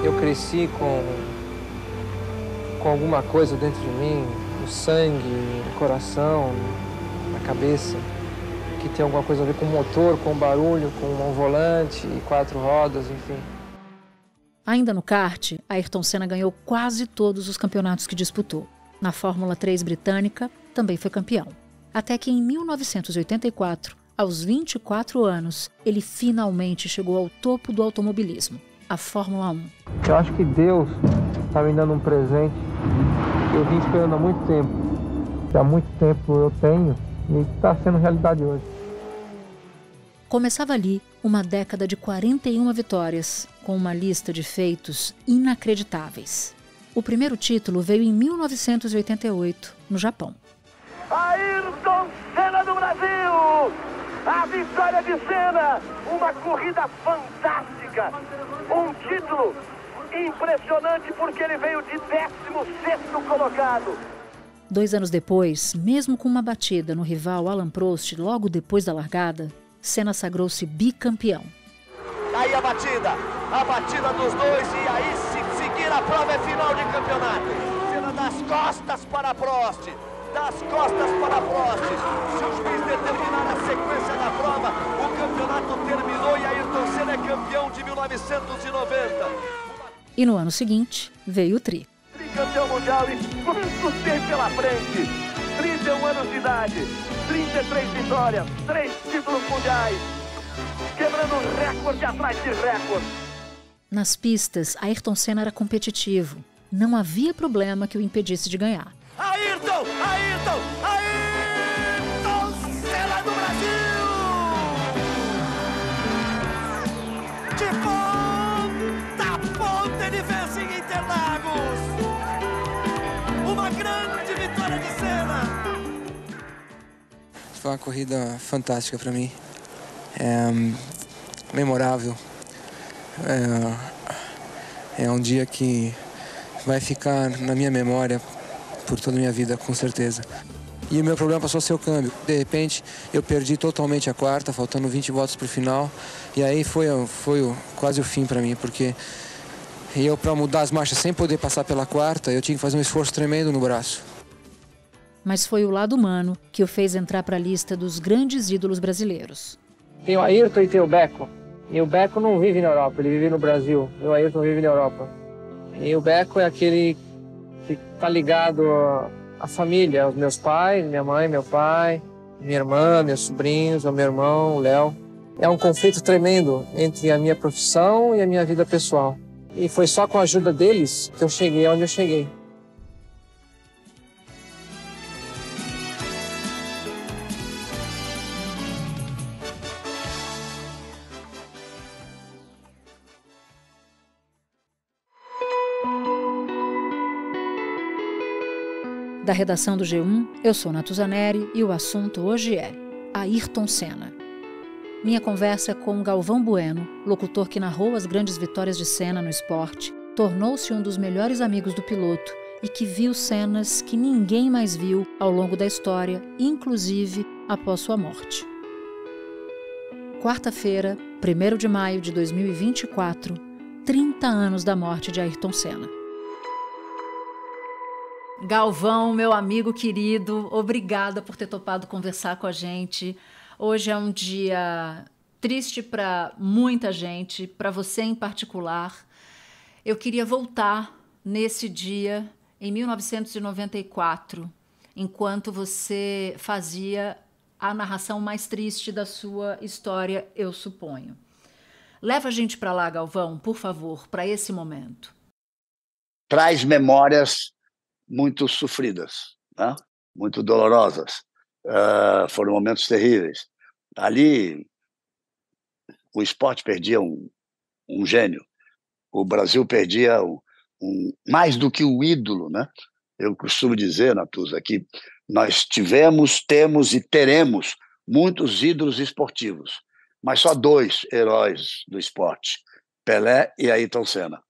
Eu cresci com alguma coisa dentro de mim, no sangue, no coração, na cabeça, que tem alguma coisa a ver com motor, com barulho, com um volante e 4 rodas, enfim. Ainda no kart, Ayrton Senna ganhou quase todos os campeonatos que disputou. Na Fórmula 3 britânica, também foi campeão. Até que em 1984, aos 24 anos, ele finalmente chegou ao topo do automobilismo, a Fórmula 1. Eu acho que Deus está me dando um presente que eu vim esperando há muito tempo. Que há muito tempo eu tenho e está sendo realidade hoje. Começava ali uma década de 41 vitórias, com uma lista de feitos inacreditáveis. O primeiro título veio em 1988, no Japão. Ayrton Senna do Brasil! A vitória de Senna! Uma corrida fantástica! Um título impressionante porque ele veio de 16º colocado. 2 anos depois, mesmo com uma batida no rival Alain Prost logo depois da largada, Senna sagrou-se bicampeão. Aí a batida dos dois e aí se seguir a prova é final de campeonato. Senna das costas para Prost, das costas para Prost. Se o juiz determinar a sequência da prova, o campeonato terminou e Ayrton Senna é campeão de 1990. E no ano seguinte, veio o Tri. Tricampeão mundial e quanto tem pela frente? 31 anos de idade, 33 vitórias, 3 títulos mundiais, quebrando recorde atrás de recorde. Nas pistas, Ayrton Senna era competitivo. Não havia problema que o impedisse de ganhar. Ayrton Senna do Brasil! De ponta a ponta ele vence em Interlagos! Uma grande vitória de Senna! Foi uma corrida fantástica para mim, memorável. É um dia que vai ficar na minha memória por toda a minha vida, com certeza. E o meu problema passou a ser o câmbio. De repente, eu perdi totalmente a quarta, faltando 20 voltas para o final. E aí foi quase o fim para mim, porque eu, para mudar as marchas sem poder passar pela quarta, eu tinha que fazer um esforço tremendo no braço. Mas foi o lado humano que o fez entrar para a lista dos grandes ídolos brasileiros. Tem o Ayrton e tem o Beco. E o Beco não vive na Europa, ele vive no Brasil. E o Ayrton vive na Europa. E o Beco é aquele que está ligado à família, aos meus pais, minha mãe, meu pai, minha irmã, meus sobrinhos, o meu irmão, o Léo. É um conflito tremendo entre a minha profissão e a minha vida pessoal. E foi só com a ajuda deles que eu cheguei onde eu cheguei. Da redação do G1, eu sou Natuzaneri e o assunto hoje é Ayrton Senna. Minha conversa é com Galvão Bueno, locutor que narrou as grandes vitórias de Senna no esporte, tornou-se um dos melhores amigos do piloto e que viu cenas que ninguém mais viu ao longo da história, inclusive após sua morte. Quarta-feira, 1º de maio de 2024, 30 anos da morte de Ayrton Senna. Galvão, meu amigo querido, obrigada por ter topado conversar com a gente. Hoje é um dia triste para muita gente, para você em particular. Eu queria voltar nesse dia, em 1994, enquanto você fazia a narração mais triste da sua história, eu suponho. Leva a gente para lá, Galvão, por favor, para esse momento. Traz memórias muito sofridas, né? Muito dolorosas. Foram momentos terríveis. Ali, o esporte perdia um gênio. O Brasil perdia mais do que o ídolo, né? Eu costumo dizer, Natuza, que nós tivemos, temos e teremos muitos ídolos esportivos, mas só 2 heróis do esporte, Pelé e Ayrton Senna.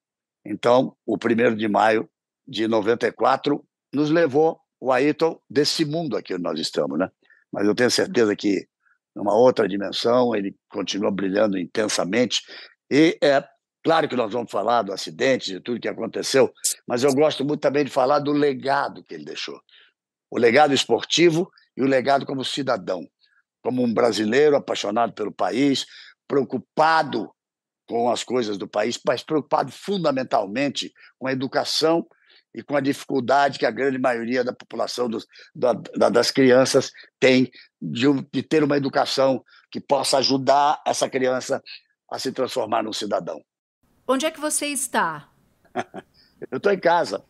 Então, o 1º de maio de 94 nos levou o Ayrton desse mundo aqui onde nós estamos, né? Mas eu tenho certeza que numa outra dimensão ele continua brilhando intensamente e Claro que nós vamos falar do acidente, de tudo que aconteceu, mas eu gosto muito também de falar do legado que ele deixou. O legado esportivo e o legado como cidadão, como um brasileiro apaixonado pelo país, preocupado com as coisas do país, mas preocupado fundamentalmente com a educação e com a dificuldade que a grande maioria da população das crianças tem de ter uma educação que possa ajudar essa criança a se transformar num cidadão. Onde é que você está? Eu estou em casa.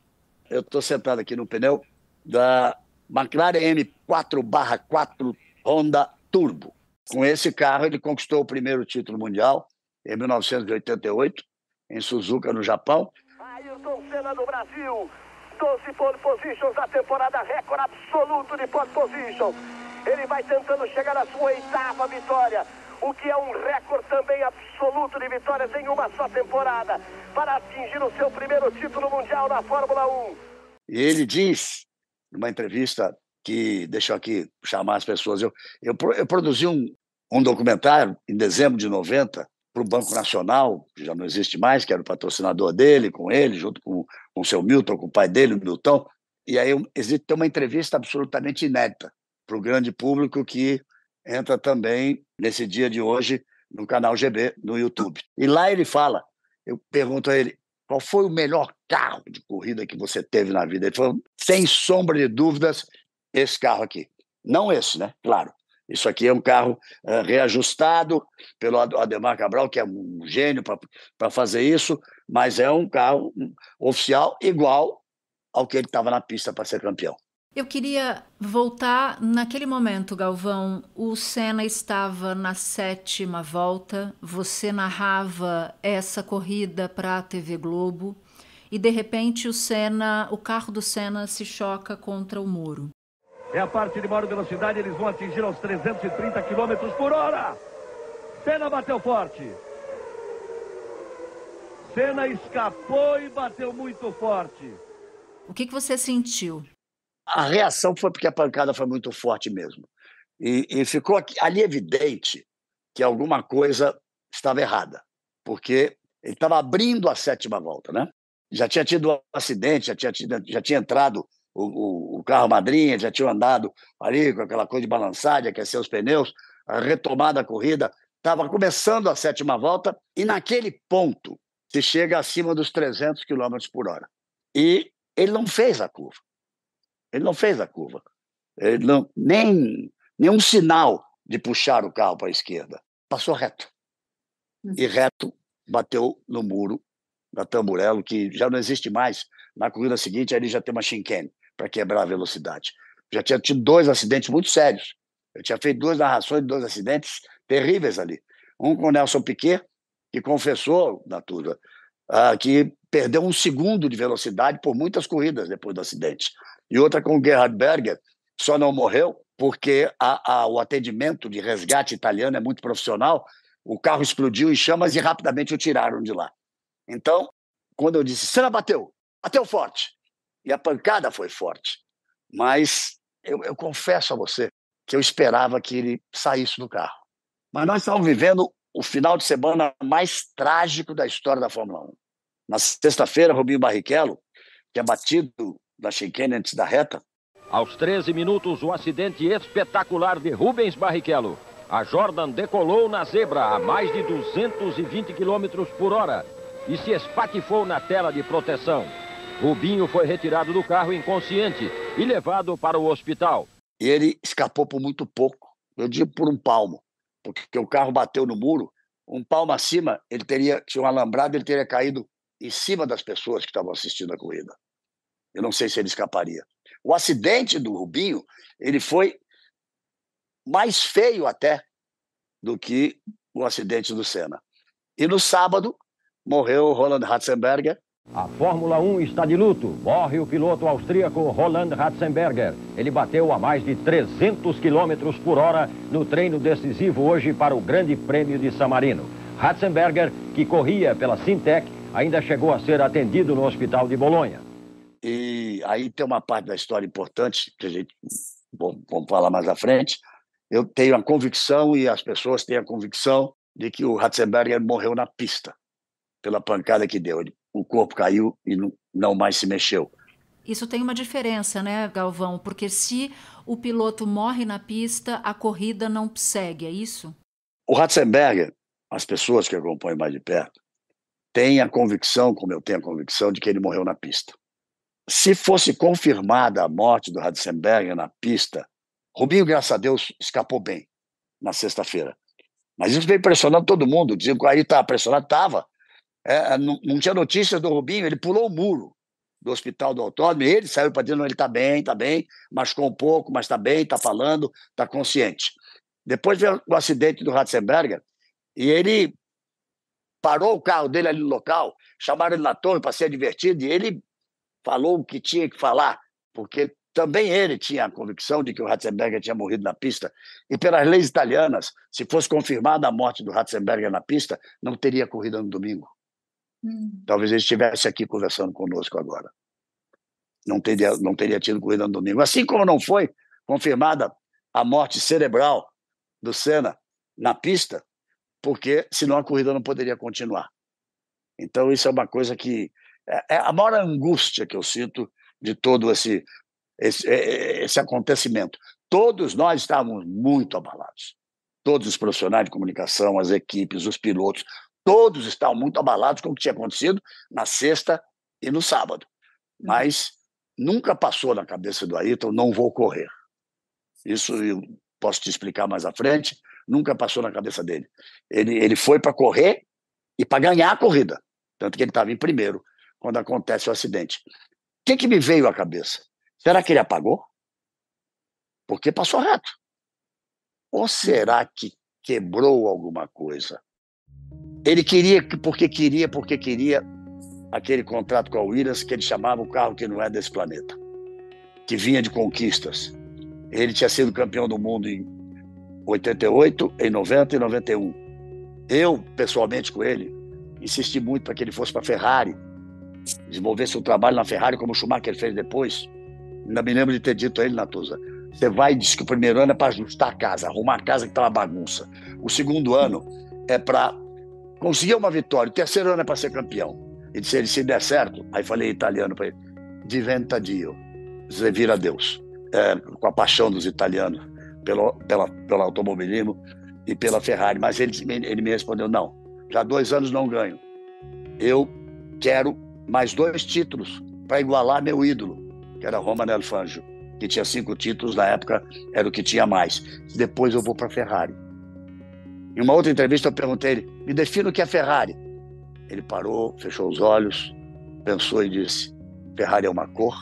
Eu estou sentado aqui no pneu da McLaren M4/4 Honda Turbo. Com esse carro, ele conquistou o primeiro título mundial em 1988, em Suzuka, no Japão. Ayrton Senna do Brasil, 12 pole positions na temporada, recorde absoluto de pole position. Ele vai tentando chegar à sua 8ª vitória, o que é um recorde também absoluto de vitórias em uma só temporada, para atingir o seu primeiro título mundial na Fórmula 1. E ele diz, numa entrevista que deixou aqui chamar as pessoas, eu produzi um documentário em dezembro de 90 para o Banco Nacional, que já não existe mais, que era o patrocinador dele, com ele, junto com o seu Milton, com o pai dele, o Milton. E aí existe uma entrevista absolutamente inédita para o grande público que entra também, nesse dia de hoje, no canal GB, no YouTube. E lá ele fala, eu pergunto a ele, qual foi o melhor carro de corrida que você teve na vida? Ele falou, sem sombra de dúvidas, esse carro aqui. Não esse, né? Claro. Isso aqui é um carro reajustado pelo Ademar Cabral, que é um gênio para fazer isso, mas é um carro oficial igual ao que ele estava na pista para ser campeão. Eu queria voltar naquele momento, Galvão. O Senna estava na 7ª volta, você narrava essa corrida para a TV Globo e, de repente, o carro do Senna se choca contra o muro. É a parte de maior velocidade, eles vão atingir aos 330 km por hora. Senna bateu forte. Senna escapou e bateu muito forte. O que você sentiu? A reação foi porque a pancada foi muito forte mesmo. E ficou ali evidente que alguma coisa estava errada, porque ele estava abrindo a 7ª volta, né? Já tinha tido um acidente, já tinha entrado o carro madrinha, já tinha andado ali com aquela coisa de balançar, de aquecer os pneus, a retomada da corrida, estava começando a 7ª volta e naquele ponto se chega acima dos 300 km por hora. E ele não fez a curva. Ele não, nenhum sinal de puxar o carro para a esquerda. Passou reto. E reto bateu no muro da Tamburello, que já não existe mais. Na corrida seguinte, ele já tem uma chicane para quebrar a velocidade. Já tinha tido 2 acidentes muito sérios. Eu tinha feito 2 narrações de 2 acidentes terríveis ali. Um com o Nelson Piquet, que confessou na turma que perdeu 1 segundo de velocidade por muitas corridas depois do acidente. E outra com o Gerhard Berger, só não morreu porque o atendimento de resgate italiano é muito profissional. O carro explodiu em chamas e rapidamente o tiraram de lá. Então, quando eu disse, Senna bateu forte. E a pancada foi forte. Mas eu confesso a você que eu esperava que ele saísse do carro. Mas nós estamos vivendo o final de semana mais trágico da história da Fórmula 1. Na sexta-feira, Rubinho Barrichello, que é batido na chicane antes da reta. Aos 13 minutos, o acidente espetacular de Rubens Barrichello. A Jordan decolou na zebra a mais de 220 km por hora e se espatifou na tela de proteção. Rubinho foi retirado do carro inconsciente e levado para o hospital. E ele escapou por muito pouco, eu digo por 1 palmo, porque o carro bateu no muro, 1 palmo acima, tinha um alambrado, ele teria caído em cima das pessoas que estavam assistindo a corrida. Eu não sei se ele escaparia. O acidente do Rubinho, ele foi mais feio até do que o acidente do Senna. E no sábado, morreu Roland Ratzenberger. A Fórmula 1 está de luto. Morre o piloto austríaco Roland Ratzenberger. Ele bateu a mais de 300 km por hora no treino decisivo hoje para o Grande Prêmio de San Marino. Ratzenberger, que corria pela Sintec, ainda chegou a ser atendido no Hospital de Bolonha. E aí tem uma parte da história importante, que a gente vamos falar mais à frente. Eu tenho a convicção, e as pessoas têm a convicção, de que o Ratzenberger morreu na pista. pela pancada que deu. O corpo caiu e não mais se mexeu. Isso tem uma diferença, né, Galvão? Porque se o piloto morre na pista, a corrida não segue, é isso? O Ratzenberger, as pessoas que acompanham mais de perto, têm a convicção, como eu tenho a convicção, de que ele morreu na pista. Se fosse confirmada a morte do Ratzenberger na pista, Rubinho, graças a Deus, escapou bem na sexta-feira. Mas isso veio pressionando todo mundo. Diziam que o Ayrton estava pressionado, estava. Não tinha notícias do Rubinho, ele pulou o muro do Hospital do Autódromo, e ele saiu para dizer, não, ele está bem, machucou um pouco, mas está bem, está falando, está consciente. Depois veio o acidente do Ratzenberger, e ele parou o carro dele ali no local, chamaram ele na torre para ser divertido, e ele falou o que tinha que falar, porque também ele tinha a convicção de que o Ratzenberger tinha morrido na pista, e pelas leis italianas, se fosse confirmada a morte do Ratzenberger na pista, não teria corrida no domingo. Talvez ele estivesse aqui conversando conosco agora. Não teria tido corrida no domingo. Assim como não foi confirmada a morte cerebral do Senna na pista, porque senão a corrida não poderia continuar. Então isso é uma coisa que é a maior angústia que eu sinto de todo esse acontecimento. Todos nós estávamos muito abalados. Todos os profissionais de comunicação, as equipes, os pilotos, todos estavam muito abalados com o que tinha acontecido na sexta e no sábado. Mas nunca passou na cabeça do Ayrton, não vou correr. Isso eu posso te explicar mais à frente, nunca passou na cabeça dele. Ele foi para correr e para ganhar a corrida. Tanto que ele estava em primeiro quando acontece o acidente. O que me veio à cabeça? Será que ele apagou? Porque passou reto. Ou será que quebrou alguma coisa? Ele queria, porque queria aquele contrato com a Williams que ele chamava o carro que não é desse planeta, que vinha de conquistas. Ele tinha sido campeão do mundo em 88, em 90 e 91. Eu, pessoalmente com ele, insisti muito para que ele fosse para a Ferrari, desenvolvesse um trabalho na Ferrari como o Schumacher fez depois. Ainda me lembro de ter dito a ele, Natuza, você vai e diz que o primeiro ano é para ajustar a casa, arrumar a casa que está uma bagunça. O segundo ano é para conseguir uma vitória. O terceiro ano é para ser campeão. E disse, se der certo, aí falei em italiano para ele, diventa Dio, você vira Deus. Com a paixão dos italianos pelo automobilismo e pela Ferrari. Mas ele me respondeu, não, já 2 anos não ganho. Eu quero mais 2 títulos para igualar meu ídolo, que era Romanello Fangio, que tinha 5 títulos, na época era o que tinha mais. Depois eu vou para a Ferrari. Em uma outra entrevista eu perguntei a ele, me defina o que é Ferrari. Ele parou, fechou os olhos, pensou e disse, Ferrari é uma cor,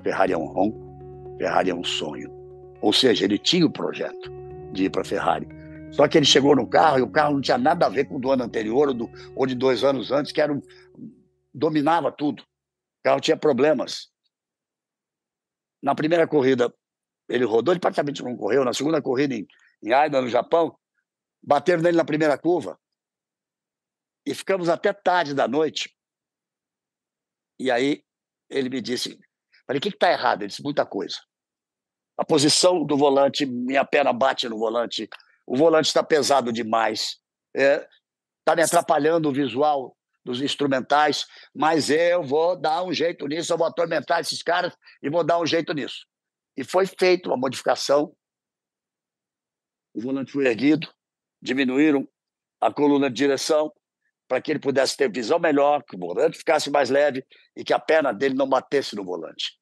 Ferrari é um ronco, Ferrari é um sonho. Ou seja, ele tinha o projeto de ir para a Ferrari. Só que ele chegou no carro e o carro não tinha nada a ver com o do ano anterior ou de 2 anos antes, que dominava tudo. O carro tinha problemas. Na primeira corrida, ele rodou, ele praticamente não correu. Na segunda corrida, em Aida, no Japão, bateram nele na primeira curva e ficamos até tarde da noite. E aí ele me disse, falei, o que está errado? Ele disse, muita coisa. A posição do volante, minha perna bate no volante, o volante está pesado demais, está me atrapalhando o visual dos instrumentais, mas eu vou dar um jeito nisso, eu vou atormentar esses caras e vou dar um jeito nisso. E foi feita uma modificação, o volante foi erguido, diminuíram a coluna de direção para que ele pudesse ter visão melhor, que o volante ficasse mais leve e que a perna dele não batesse no volante.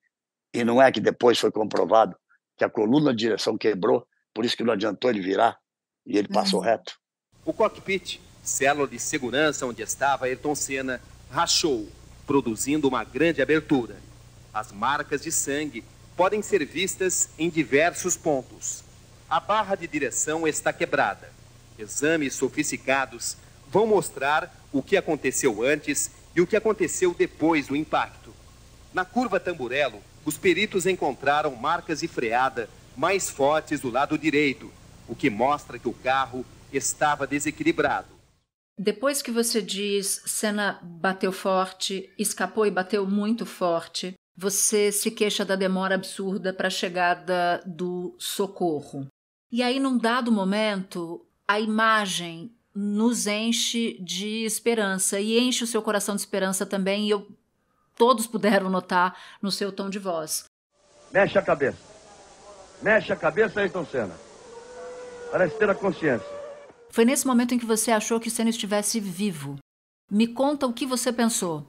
E não é que depois foi comprovado que a coluna de direção quebrou, por isso que não adiantou ele virar e ele passou reto. O cockpit, célula de segurança onde estava Ayrton Senna, rachou, produzindo uma grande abertura. As marcas de sangue podem ser vistas em diversos pontos. A barra de direção está quebrada. Exames sofisticados vão mostrar o que aconteceu antes e o que aconteceu depois do impacto. Na curva Tamburello, os peritos encontraram marcas de freada mais fortes do lado direito, o que mostra que o carro estava desequilibrado. Depois que você diz Senna bateu forte, escapou e bateu muito forte, você se queixa da demora absurda para a chegada do socorro. E aí, num dado momento, a imagem nos enche de esperança e enche o seu coração de esperança também, e todos puderam notar no seu tom de voz. Mexe a cabeça. Mexe a cabeça, Ayrton Senna. Parece ter a consciência. Foi nesse momento em que você achou que o Senna estivesse vivo. Me conta o que você pensou.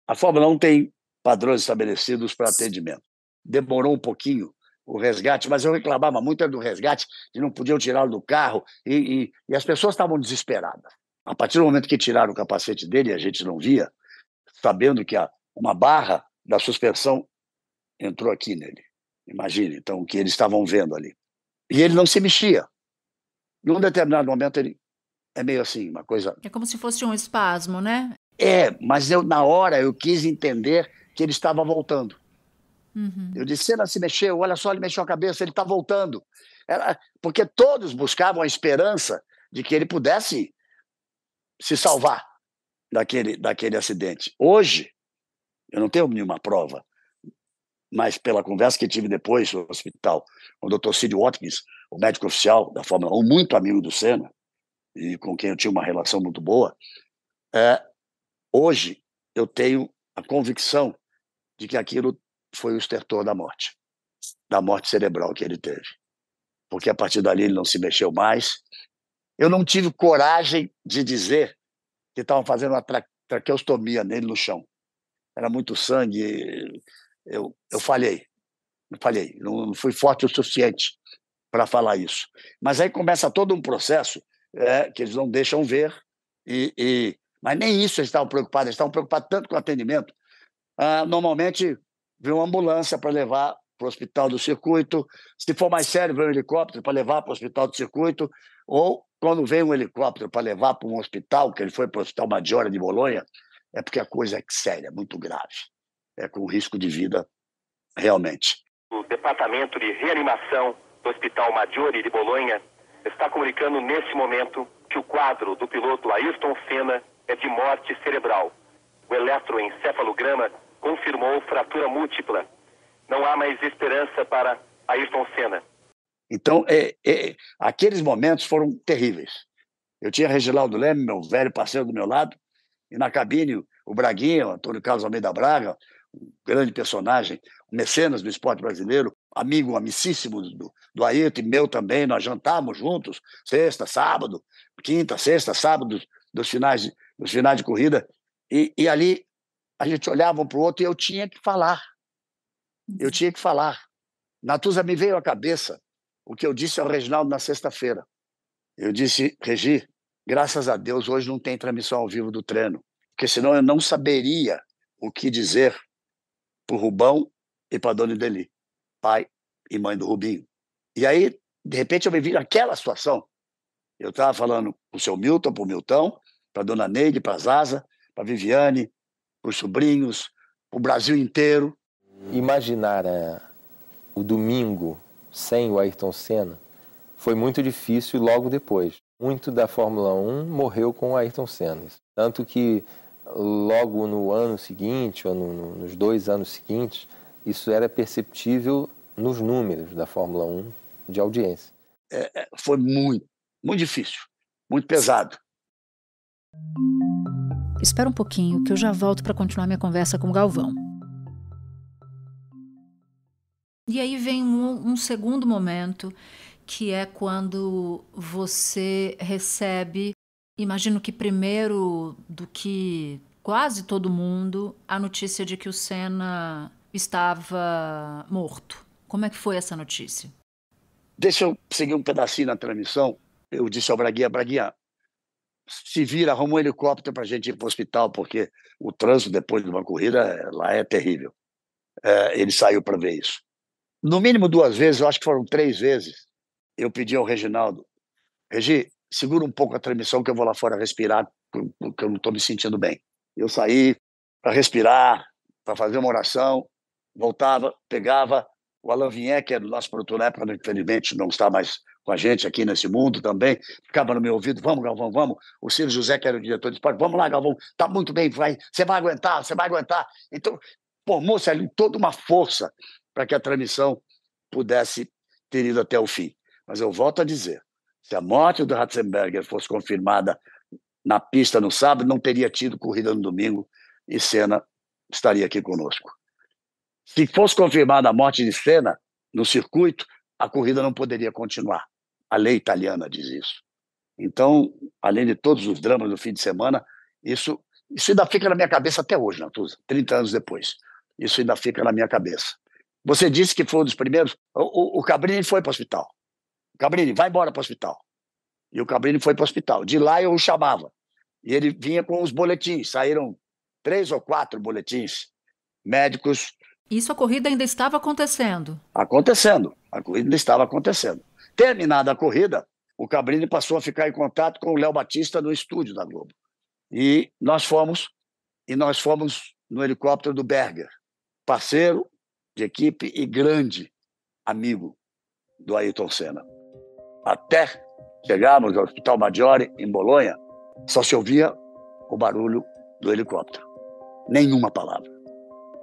A Fórmula 1 tem padrões estabelecidos para atendimento. Demorou um pouquinho o resgate, mas eu reclamava muito do resgate, que não podiam tirá-lo do carro, e as pessoas estavam desesperadas. A partir do momento que tiraram o capacete dele, a gente não via, sabendo que uma barra da suspensão entrou aqui nele. Imagine, então, o que eles estavam vendo ali. E ele não se mexia. Em um determinado momento, ele é meio assim, uma coisa... É como se fosse um espasmo, né? Mas na hora eu quis entender que ele estava voltando. Uhum. Eu disse, Senna se mexeu, olha só, ele mexeu a cabeça, ele está voltando. Porque todos buscavam a esperança de que ele pudesse se salvar daquele acidente. Hoje, eu não tenho nenhuma prova, mas pela conversa que tive depois no hospital com o Dr. Sid Watkins, o médico oficial da Fórmula 1, muito amigo do Senna, e com quem eu tinha uma relação muito boa, hoje eu tenho a convicção de que aquilo foi o estertor da morte cerebral que ele teve. Porque a partir dali ele não se mexeu mais. Eu não tive coragem de dizer que estavam fazendo uma traqueostomia nele no chão. Era muito sangue. Eu falhei. Não fui forte o suficiente para falar isso. Mas aí começa todo um processo que eles não deixam ver, mas nem isso eles estavam preocupados tanto com o atendimento. Normalmente, vem uma ambulância para levar para o hospital do circuito, se for mais sério, vem um helicóptero para levar para o hospital do circuito, ou quando vem um helicóptero para levar para um hospital, que ele foi para o Hospital Maggiore de Bolonha, é porque a coisa é séria, muito grave, com risco de vida realmente. O Departamento de Reanimação do Hospital Maggiore de Bolonha está comunicando nesse momento que o quadro do piloto Ayrton Senna é de morte cerebral. O eletroencefalograma confirmou fratura múltipla. Não há mais esperança para Ayrton Senna. Então, aqueles momentos foram terríveis. Eu tinha Reginaldo Leme, meu velho parceiro do meu lado, e na cabine o Braguinha, o Antônio Carlos Almeida Braga, um grande personagem, um mecenas do esporte brasileiro, amicíssimo do Ayrton, e meu também. Nós jantávamos juntos, sexta, sábado, quinta, sexta, sábado, dos finais de corrida, e ali a gente olhava um para o outro e eu tinha que falar. Natuza, me veio à cabeça o que eu disse ao Reginaldo na sexta-feira. Eu disse, Regi, graças a Deus hoje não tem transmissão ao vivo do treino, porque senão eu não saberia o que dizer para o Rubão e para a Dona Ideli, pai e mãe do Rubinho. E aí, de repente, eu me vi naquela situação. Eu estava falando para o seu Milton, para o Milton, para a Dona Neide, para a Zaza, para a Viviane, para os sobrinhos, para o Brasil inteiro. Imaginar o domingo sem o Ayrton Senna foi muito difícil logo depois. Muito da Fórmula 1 morreu com o Ayrton Senna. Tanto que logo no ano seguinte, ou nos 2 anos seguintes, isso era perceptível nos números da Fórmula 1 de audiência. Foi muito difícil, muito pesado. Espera um pouquinho que eu já volto para continuar minha conversa com o Galvão. E aí vem um segundo momento, que é quando você recebe, imagino que primeiro do que quase todo mundo, a notícia de que o Senna estava morto. Como é que foi essa notícia? Deixa eu seguir um pedacinho na transmissão. Eu disse ao Braguinha, se vira, arruma um helicóptero para a gente ir para o hospital, porque o trânsito depois de uma corrida lá é terrível. Ele saiu para ver isso. No mínimo 2 vezes, eu acho que foram 3 vezes, eu pedi ao Reginaldo, Regi, segura um pouco a transmissão que eu vou lá fora respirar, porque eu não estou me sentindo bem. Eu saí para respirar, para fazer uma oração, voltava, pegava o Alain Vignet, que era o nosso produtor na época, infelizmente não está mais com a gente aqui nesse mundo também, ficava no meu ouvido, vamos, Galvão, vamos. O Ciro José, que era o diretor de esporte, vamos lá, Galvão, tá muito bem, você vai aguentar. Então, formou-se ali toda uma força para que a transmissão pudesse ter ido até o fim. Mas eu volto a dizer, Se a morte do Ratzenberger fosse confirmada na pista no sábado, não teria tido corrida no domingo e Senna estaria aqui conosco. Se fosse confirmada a morte de Senna no circuito, a corrida não poderia continuar. A lei italiana diz isso. Então, além de todos os dramas do fim de semana, isso ainda fica na minha cabeça até hoje, Natuza, 30 anos depois. Isso ainda fica na minha cabeça. Você disse que foi um dos primeiros. O Cabrini foi para o hospital. Cabrini, vai embora para o hospital. E o Cabrini foi para o hospital. De lá eu o chamava. E ele vinha com os boletins. Saíram 3 ou 4 boletins médicos. Isso, a corrida ainda estava acontecendo? Acontecendo. A corrida ainda estava acontecendo. Terminada a corrida, o Cabrini passou a ficar em contato com o Léo Batista no estúdio da Globo. E nós fomos no helicóptero do Berger, parceiro de equipe e grande amigo do Ayrton Senna. Até chegarmos ao Hospital Maggiore, em Bolonha, só se ouvia o barulho do helicóptero. Nenhuma palavra.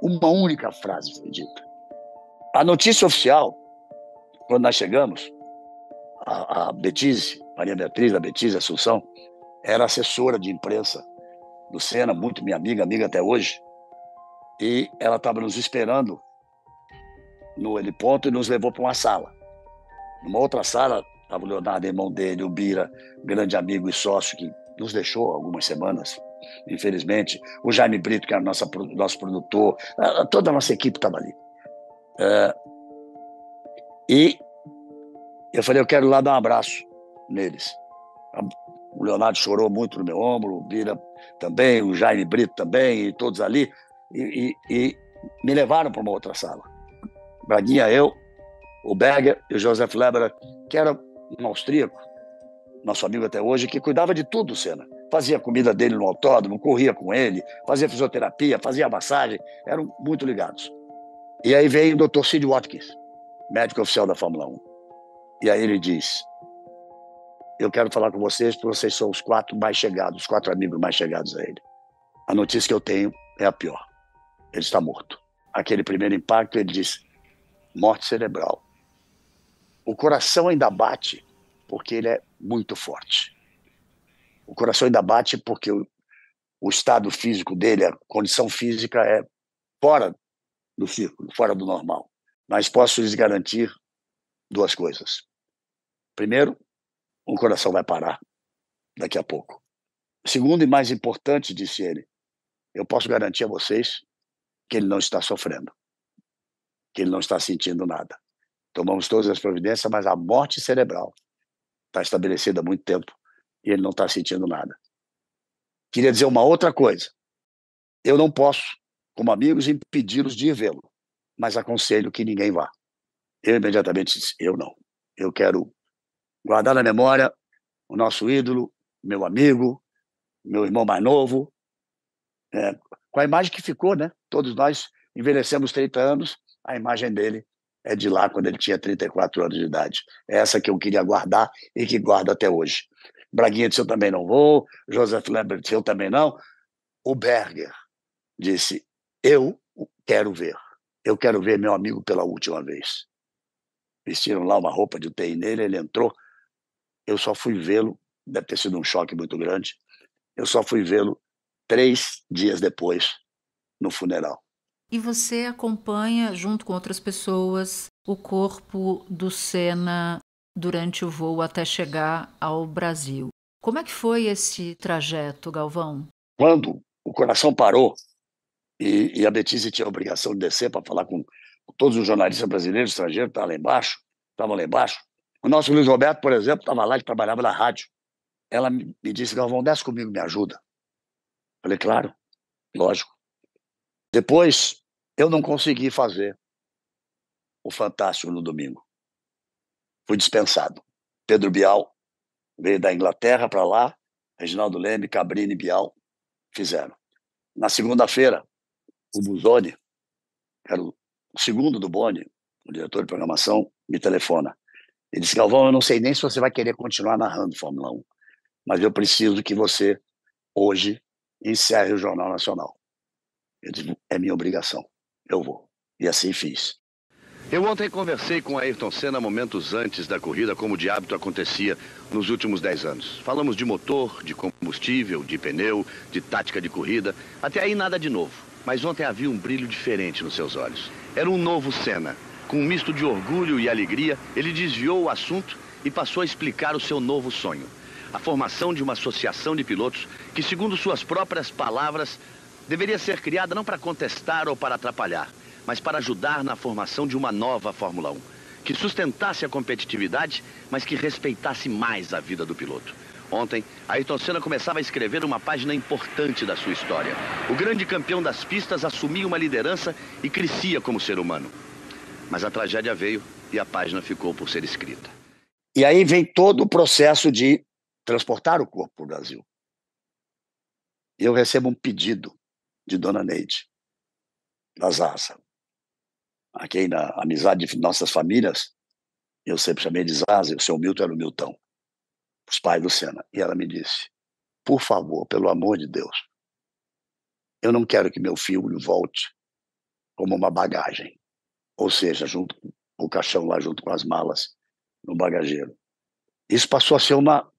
Uma única frase foi dita. A notícia oficial, quando nós chegamos, a Betise, Maria Beatriz, a Betise Assunção, era assessora de imprensa do Senna, muito minha amiga até hoje, e ela estava nos esperando no heliponto e nos levou para uma sala. Numa outra sala, estava o Leonardo, irmão dele, o Bira, grande amigo e sócio, que nos deixou algumas semanas, infelizmente. O Jaime Brito, que era nosso produtor, toda a nossa equipe estava ali. E eu falei, eu quero ir lá dar um abraço neles. O Leonardo chorou muito no meu ombro, o Bira também, o Jaime Brito também, e todos ali, e me levaram para uma outra sala. Braguinha, eu, o Berger e o Josef Leber, que era um austríaco, nosso amigo até hoje, que cuidava de tudo, Senna. Fazia a comida dele no autódromo, corria com ele, fazia fisioterapia, fazia massagem, eram muito ligados. E aí veio o Dr. Sid Watkins, médico oficial da Fórmula 1. E aí ele diz, eu quero falar com vocês, porque vocês são os 4 mais chegados, os 4 amigos mais chegados a ele. A notícia que eu tenho é a pior. Ele está morto. Aquele primeiro impacto, ele diz, morte cerebral. O coração ainda bate porque ele é muito forte. O coração ainda bate porque o estado físico dele, a condição física é fora do círculo, fora do normal. Mas posso lhes garantir 2 coisas. Primeiro, o coração vai parar daqui a pouco. Segundo e mais importante, disse ele, eu posso garantir a vocês que ele não está sofrendo, que ele não está sentindo nada. Tomamos todas as providências, mas a morte cerebral está estabelecida há muito tempo e ele não está sentindo nada. Queria dizer uma outra coisa. Eu não posso, como amigos, impedi-los de ir vê-lo, mas aconselho que ninguém vá. Eu imediatamente disse, eu não. Eu quero guardar na memória o nosso ídolo, meu amigo, meu irmão mais novo, com a imagem que ficou, né? Todos nós envelhecemos 30 anos, a imagem dele é de lá, quando ele tinha 34 anos de idade. É essa que eu queria guardar e que guardo até hoje. Braguinha disse, eu também não vou, Josef Leber disse, eu também não. O Berger disse, eu quero ver meu amigo pela última vez. Vestiram lá uma roupa de UTI nele, ele entrou, eu só fui vê-lo, deve ter sido um choque muito grande, eu só fui vê-lo 3 dias depois, no funeral. E você acompanha, junto com outras pessoas, o corpo do Senna durante o voo até chegar ao Brasil. Como é que foi esse trajeto, Galvão? Quando o coração parou e a Betise tinha a obrigação de descer para falar com todos os jornalistas brasileiros, estrangeiros, estavam lá embaixo. O nosso Luiz Roberto, por exemplo, estava lá, ele trabalhava na rádio. Ela me disse, Galvão, desce comigo, me ajuda. Falei, claro, lógico. Depois, eu não consegui fazer o Fantástico no domingo. Fui dispensado. Pedro Bial veio da Inglaterra para lá, Reginaldo Leme, Cabrini e Bial fizeram. Na segunda-feira, o Busoni, que era o segundo do Boni, o diretor de programação, me telefona. Ele disse, Galvão, eu não sei nem se você vai querer continuar narrando Fórmula 1, mas eu preciso que você, hoje, encerre o Jornal Nacional. Eu disse, é minha obrigação, eu vou. E assim fiz. Eu ontem conversei com Ayrton Senna momentos antes da corrida, como de hábito acontecia nos últimos 10 anos. Falamos de motor, de combustível, de pneu, de tática de corrida. Até aí nada de novo. Mas ontem havia um brilho diferente nos seus olhos. Era um novo Senna. Com um misto de orgulho e alegria, ele desviou o assunto e passou a explicar o seu novo sonho. A formação de uma associação de pilotos que, segundo suas próprias palavras, deveria ser criada não para contestar ou para atrapalhar, mas para ajudar na formação de uma nova Fórmula 1, que sustentasse a competitividade, mas que respeitasse mais a vida do piloto. Ontem, Ayrton Senna começava a escrever uma página importante da sua história. O grande campeão das pistas assumia uma liderança e crescia como ser humano. Mas a tragédia veio e a página ficou por ser escrita. E aí vem todo o processo de transportar o corpo para o Brasil. Eu recebo um pedido de Dona Neide, da Zaza. Aqui na amizade de nossas famílias, eu sempre chamei de Zaza, e o seu Milton era o Milton, os pais do Senna. E ela me disse, por favor, pelo amor de Deus, eu não quero que meu filho volte como uma bagagem. Ou seja, junto com o caixão lá, junto com as malas, no bagageiro. Isso passou a ser uma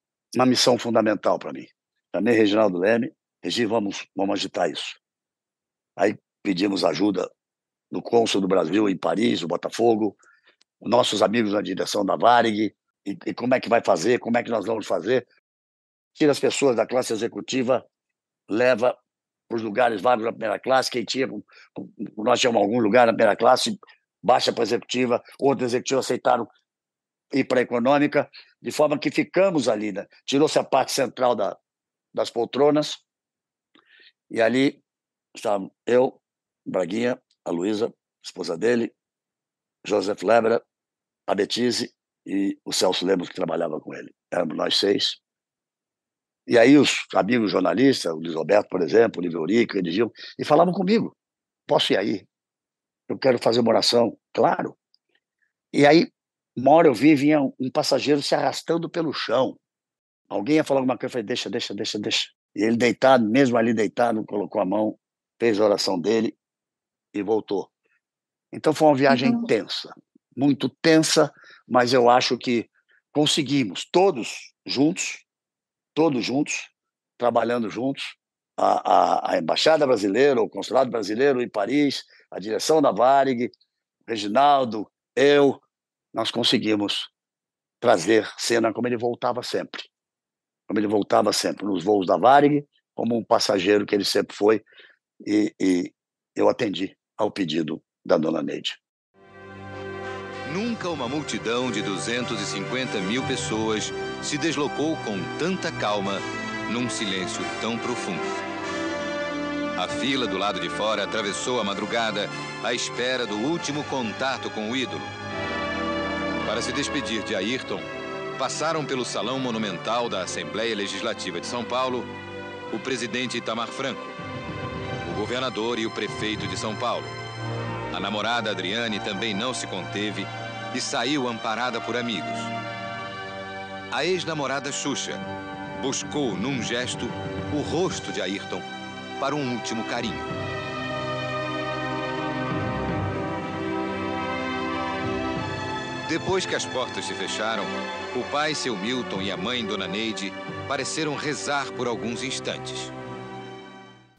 missão fundamental para mim. Chamei Reginaldo Leme, Regi, vamos agitar isso. Aí pedimos ajuda do cônsul do Brasil em Paris, o Botafogo, nossos amigos na direção da Varig, e como é que vai fazer, como é que nós vamos fazer. Tira as pessoas da classe executiva, leva para os lugares vagos da primeira classe, quem tinha, nós tínhamos algum lugar na primeira classe, baixa para a executiva, outros executivos aceitaram ir para a econômica, de forma que ficamos ali, né? Tirou-se a parte central das poltronas, e ali estavam eu, Braguinha, a Luísa, esposa dele, Joseph Lebra, a Betise e o Celso Lemos, que trabalhava com ele. Éramos nós 6. E aí os amigos jornalistas, o Luiz Roberto, por exemplo, o Livio Eurico, o Edigil, e falavam comigo, posso ir aí? Eu quero fazer uma oração. Claro. E aí, uma hora eu vi, vinha um passageiro se arrastando pelo chão. Alguém ia falar alguma coisa, eu falei, deixa. E ele deitado, mesmo ali deitado, colocou a mão, fez a oração dele e voltou. Então foi uma viagem tensa, muito tensa, mas eu acho que conseguimos, todos juntos, trabalhando juntos, a Embaixada Brasileira, o Consulado Brasileiro em Paris, a direção da Varig, Reginaldo, eu, nós conseguimos trazer Senna como ele voltava sempre. Nos voos da Varig, como um passageiro que ele sempre foi, e eu atendi ao pedido da Dona Neide. Nunca uma multidão de 250 mil pessoas se deslocou com tanta calma, num silêncio tão profundo. A fila do lado de fora atravessou a madrugada à espera do último contato com o ídolo. Para se despedir de Ayrton, passaram pelo Salão Monumental da Assembleia Legislativa de São Paulo o presidente Itamar Franco, o governador e o prefeito de São Paulo. A namorada Adriane também não se conteve e saiu amparada por amigos. A ex-namorada Xuxa buscou, num gesto, o rosto de Ayrton para um último carinho. Depois que as portas se fecharam, o pai, seu Milton, e a mãe, Dona Neide, pareceram rezar por alguns instantes.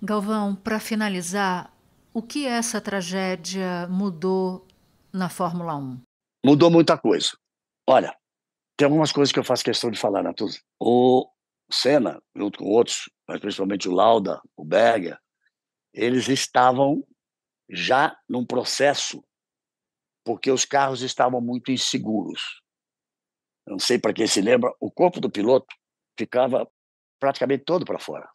Galvão, para finalizar, o que essa tragédia mudou na Fórmula 1? Mudou muita coisa. Olha, tem algumas coisas que eu faço questão de falar, Natuza. O Senna, junto com outros, mas principalmente o Lauda, o Berger, eles estavam já num processo porque os carros estavam muito inseguros. Eu não sei para quem se lembra, o corpo do piloto ficava praticamente todo para fora,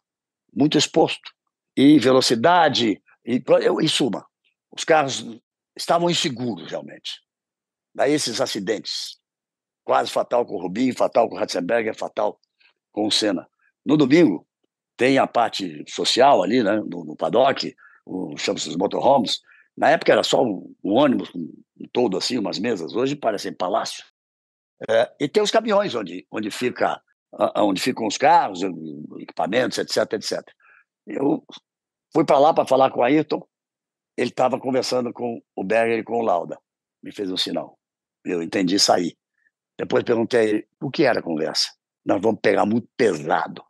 muito exposto. E velocidade, em suma, os carros estavam inseguros realmente. Daí esses acidentes, quase fatal com o Rubinho, fatal com o Ratzenberger, fatal com o Senna. No domingo, tem a parte social ali, né, no paddock, chama-se os motorhomes. Na época era só um ônibus, um todo assim, umas mesas. Hoje parecem palácio. E tem os caminhões onde ficam os carros, equipamentos, etc. Eu fui para lá para falar com o Ayrton. Ele estava conversando com o Berger e com o Lauda. me fez um sinal. Eu entendi e saí. Depois perguntei a ele o que era a conversa. Nós vamos pegar muito pesado.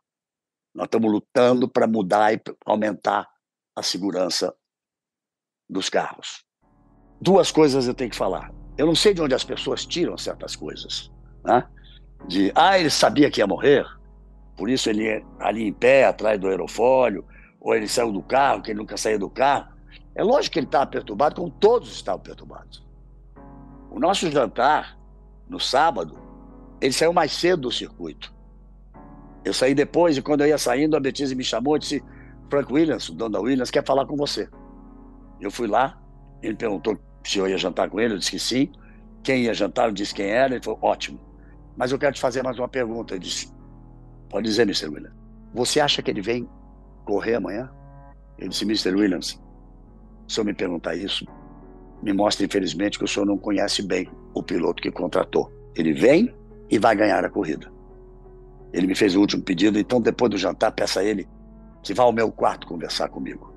Nós estamos lutando para mudar e aumentar a segurança dos carros. Duas coisas eu tenho que falar. Eu não sei de onde as pessoas tiram certas coisas, né? Ele sabia que ia morrer, por isso ele ia ali em pé, atrás do aerofólio, ou ele saiu do carro, que ele nunca saía do carro. É lógico que ele estava perturbado, como todos estavam perturbados. O nosso jantar, no sábado, ele saiu mais cedo do circuito. Eu saí depois, e quando eu ia saindo, a Betise me chamou e disse: Frank Williams, o dono da Williams, quer falar com você. Eu fui lá, ele perguntou se eu ia jantar com ele, eu disse que sim. Quem ia jantar, eu disse quem era, ele falou: ótimo. Mas eu quero te fazer mais uma pergunta. Eu disse: pode dizer, Mr. Williams, você acha que ele vem correr amanhã? Ele disse: Mr. Williams, se o senhor me perguntar isso, me mostra, infelizmente, que o senhor não conhece bem o piloto que contratou. Ele vem e vai ganhar a corrida. Ele me fez o último pedido, então depois do jantar, peça a ele que vá ao meu quarto conversar comigo.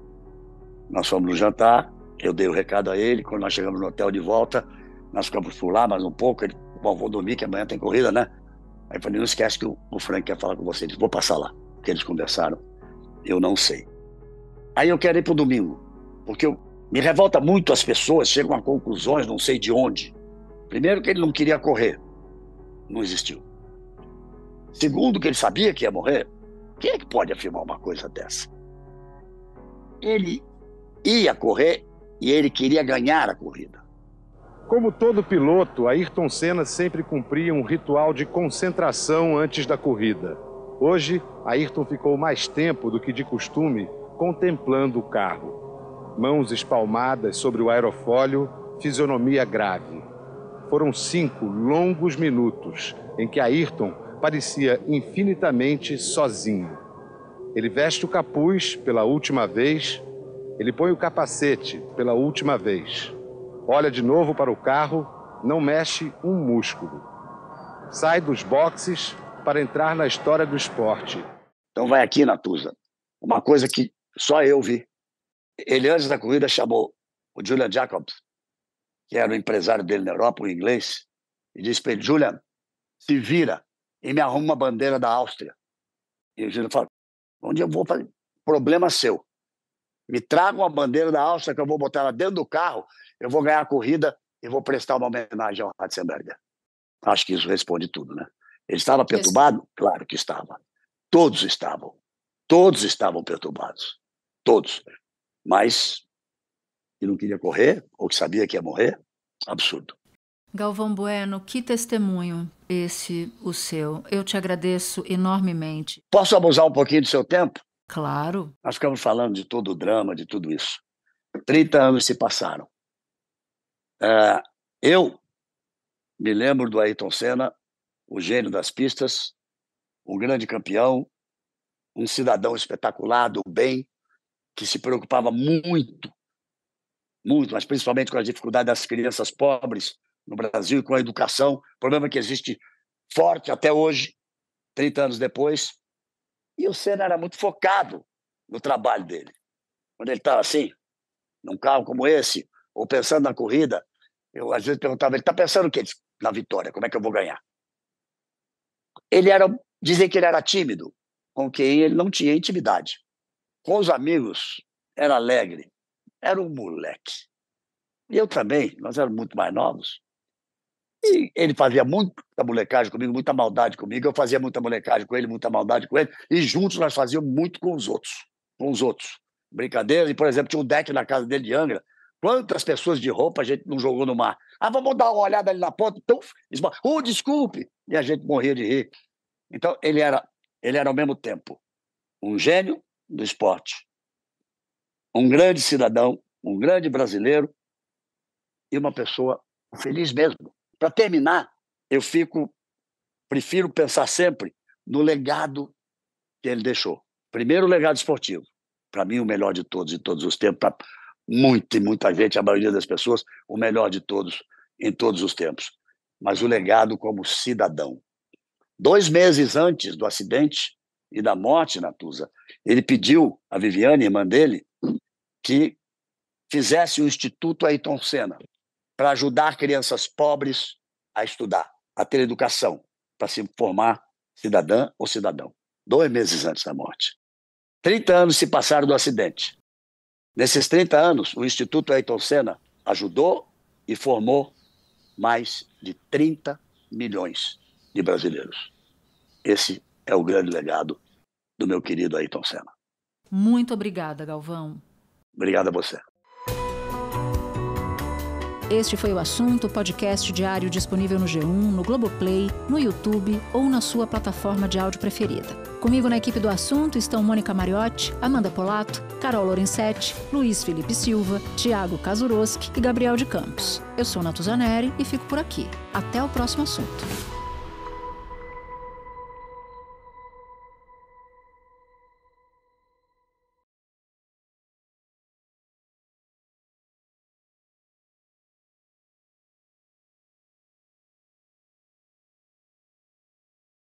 Nós fomos no jantar, eu dei o recado a ele, quando nós chegamos no hotel de volta, nós ficamos por lá mais um pouco, ele: bom, vou dormir que amanhã tem corrida, né? Aí eu falei: não esquece que o Frank quer falar com você. Ele disse: vou passar lá. O que eles conversaram, eu não sei. Aí eu quero ir pro domingo, porque me revolta muito as pessoas chegam a conclusões, não sei de onde. Primeiro, que ele não queria correr. Não existiu. Segundo, que ele sabia que ia morrer. Quem é que pode afirmar uma coisa dessa? Ele ia correr e ele queria ganhar a corrida. Como todo piloto, Ayrton Senna sempre cumpria um ritual de concentração antes da corrida. Hoje, Ayrton ficou mais tempo do que de costume contemplando o carro. Mãos espalmadas sobre o aerofólio, fisionomia grave. Foram 5 longos minutos em que Ayrton parecia infinitamente sozinho. Ele veste o capuz pela última vez, ele põe o capacete pela última vez. Olha de novo para o carro, não mexe um músculo. Sai dos boxes para entrar na história do esporte. Então vai aqui, Natuza, uma coisa que só eu vi. Ele, antes da corrida, chamou o Julian Jacobs, que era o empresário dele na Europa, o inglês, e disse para ele: Julian, se vira e me arruma uma bandeira da Áustria. E o Julian falou: onde eu vou fazer? Problema seu. Me traga uma bandeira da Áustria que eu vou botar ela dentro do carro, eu vou ganhar a corrida e vou prestar uma homenagem ao Ratzenberger. Acho que isso responde tudo, né? Ele estava perturbado? Claro que estava. Todos estavam. Todos estavam perturbados. Todos. Mas que não queria correr, ou que sabia que ia morrer, absurdo. Galvão Bueno, que testemunho esse o seu. Eu te agradeço enormemente. Posso abusar um pouquinho do seu tempo? Claro. Nós ficamos falando de todo o drama, de tudo isso. 30 anos se passaram. Eu me lembro do Ayrton Senna, o gênio das pistas, um grande campeão, um cidadão espetacular, do bem, que se preocupava muito, mas principalmente com a dificuldade das crianças pobres no Brasil e com a educação, problema que existe forte até hoje, 30 anos depois. E o Senna era muito focado no trabalho dele. Quando ele estava assim, num carro como esse, ou pensando na corrida, eu às vezes perguntava: ele está pensando o quê? Na vitória, como é que eu vou ganhar? Dizem que ele era tímido, com quem ele não tinha intimidade. Com os amigos, era alegre, era um moleque. E eu também, nós éramos muito mais novos. E ele fazia muita molecagem comigo, muita maldade comigo, eu fazia muita molecagem com ele, muita maldade com ele, e juntos nós fazíamos muito com os outros. Brincadeiras, e, por exemplo, tinha um deck na casa dele de Angra. Quantas pessoas de roupa a gente não jogou no mar? Vamos dar uma olhada ali na ponta, então, desculpe! E a gente morria de rir. Então, ele era ao mesmo tempo um gênio do esporte, um grande cidadão, um grande brasileiro e uma pessoa feliz mesmo. Para terminar, eu prefiro pensar sempre no legado que ele deixou. Primeiro, o legado esportivo. Para mim, o melhor de todos, em todos os tempos. Para muita gente, a maioria das pessoas, o melhor de todos, em todos os tempos. Mas o legado como cidadão. 2 meses antes do acidente e da morte, Natuza, ele pediu a Viviane, irmã dele, que fizesse o Instituto Ayrton Senna. para ajudar crianças pobres a estudar, a ter educação, para se formar cidadã ou cidadão, 2 meses antes da morte. 30 anos se passaram do acidente. Nesses 30 anos, o Instituto Ayrton Senna ajudou e formou mais de 30 milhões de brasileiros. Esse é o grande legado do meu querido Ayrton Senna. Muito obrigada, Galvão. Obrigado a você. Este foi o Assunto, podcast diário disponível no G1, no Globoplay, no YouTube ou na sua plataforma de áudio preferida. Comigo na equipe do Assunto estão Mônica Mariotti, Amanda Polato, Carol Lorenzetti, Luiz Felipe Silva, Tiago Kazuroski e Gabriel de Campos. Eu sou Natuzaneri e fico por aqui. Até o próximo assunto.